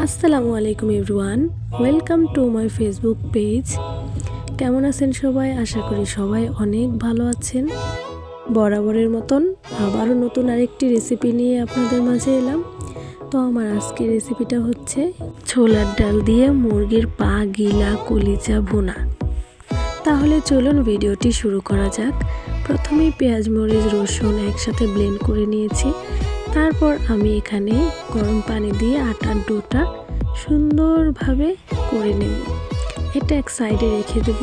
আসসালামু আলাইকুম everyone, welcome to my Facebook page. কেমন আছেন সবাই? আশা করি সবাই অনেক ভালো আছেন। বরাবরের মতন আবারও নতুন আরেকটি রেসিপি নিয়ে আপনাদের মাঝে এলাম। তো আমার আজকের রেসিপিটা হচ্ছে ছোলার ডাল দিয়ে মুরগির পা গিলা কলিজা ভুনা। তাহলে চলুন ভিডিওটি শুরু করা যাক। প্রথমেই পেঁয়াজ মরিচ রসুন একসাথে ব্লেন্ড করে নিয়েছি। তারপর আমি এখানে গরম পানি দিয়ে আটার ডোটা সুন্দরভাবে করে নেব। এটা এক সাইডে রেখে দেব।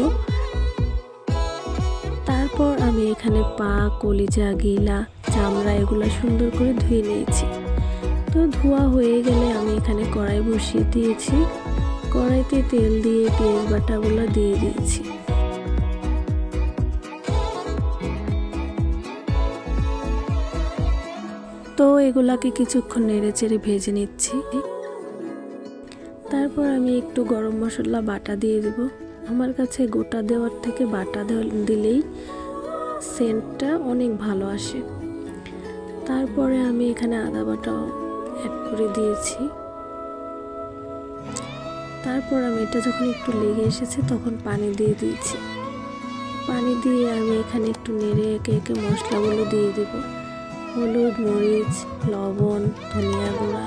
তারপর আমি এখানে পা কলিজা গিলা চামড়া এগুলো সুন্দর করে ধুয়ে নিয়েছি। তো ধোয়া হয়ে গেলে আমি এখানে কড়াই বসিয়ে দিয়েছি। কড়াইতে তেল দিয়ে পেঁয়াজ বাটাগুলো দিয়ে দিয়েছি। তো এগুলাকে কিছুক্ষণ নেড়ে চেড়ে ভেজে নিচ্ছি। তারপর আমি একটু গরম মশলা বাটা দিয়ে দেব। আমার কাছে গোটা দেওয়ার থেকে বাটা দিলেই সেন্টটা অনেক ভালো আসে। তারপরে আমি এখানে আদা বাটাও অ্যাড করে দিয়েছি। তারপর আমি এটা যখন একটু লেগে এসেছে তখন পানি দিয়ে দিয়েছি। পানি দিয়ে আমি এখানে একটু নেড়ে একে একে মশলাগুলো দিয়ে দেব। হলুদ, মরিচ, লবণ, ধনিয়া গুঁড়া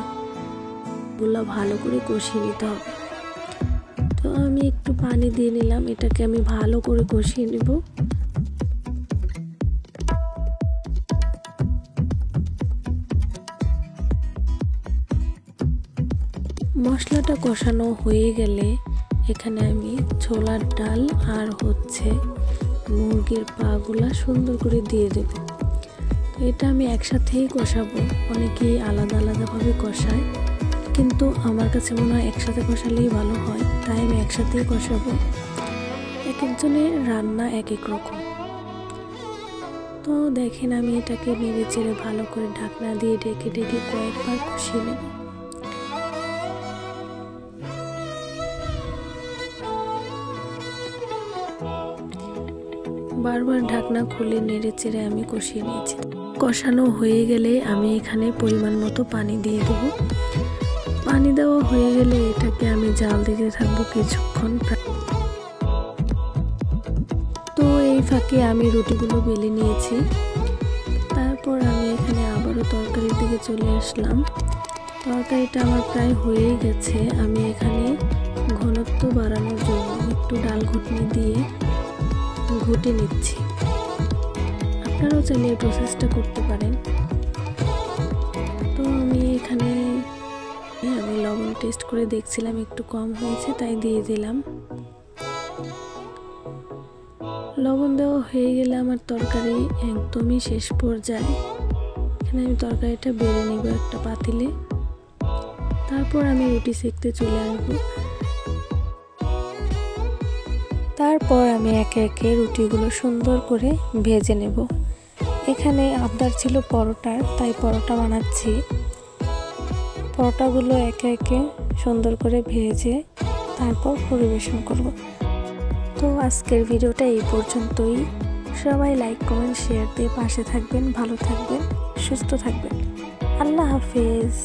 এগুলো ভালো করে কষিয়ে নিতে হবে। তো আমি একটু পানি দিয়ে নিলাম, এটাকে আমি ভালো করে কষিয়ে নেব। মশলাটা কষানো হয়ে গেলে এখানে আমি ছোলার ডাল আর মুরগির পাগুলা সুন্দর করে দিয়ে দেব। এটা আমি একসাথেই কষাবো। অনেকেই আলাদা আলাদাভাবে কষায়, কিন্তু আমার কাছে মনে হয় একসাথে কষালেই ভালো হয়, তাই আমি একসাথেই কষাবো। এক একজনের রান্না এক এক রকম। তো দেখেন আমি এটাকে নেড়ে চেড়ে ভালো করে ঢাকনা দিয়ে ঢেকে ঢেকে কয়েকবার কষিয়ে নেব। বারবার ঢাকনা খুলে নেড়ে চেড়ে আমি কষিয়ে নিয়েছি। কষানো হয়ে গেলে আমি এখানে পরিমাণ মতো পানি দিয়ে দেব। পানি দেওয়া হয়ে গেলে এটাকে আমি জাল দিতে থাকবো কিছুক্ষণ। তো এই ফাঁকে আমি রুটিগুলো বেলে নিয়েছি। তারপর আমি এখানে আবারও তরকারির দিকে চলে আসলাম। তরকারিটা আমার প্রায় হয়ে গেছে। আমি এখানে ঘনত্ব বাড়ানোর জন্য একটু ডাল ঘুটনি দিয়ে ঘুটে নিচ্ছি। আপনারাও চাইলে এই প্রসেসটা করতে পারেন। তো আমি এখানে লবণ টেস্ট করে দেখছিলাম একটু কম হয়েছে, তাই দিয়ে দিলাম। লবণ দেওয়া হয়ে গেলে আমার তরকারি একদমই শেষ পর্যায়ে। এখানে আমি তরকারিটা বেড়ে নেব একটা পাতিলে। তারপর আমি রুটি সেঁকতে চলে আসবো। তারপর আমি একে একে রুটিগুলো সুন্দর করে ভেজে নেব। এখানে আবদার ছিল পরোটার, তাই পরোটা বানাচ্ছি। পরোটাগুলো একে একে সুন্দর করে ভেজে তারপর পরিবেশন করব। তো আজকের ভিডিওটা এই পর্যন্তই। সবাই লাইক কমেন্ট শেয়ার দিয়ে পাশে থাকবেন। ভালো থাকবেন, সুস্থ থাকবেন। আল্লাহ হাফেজ।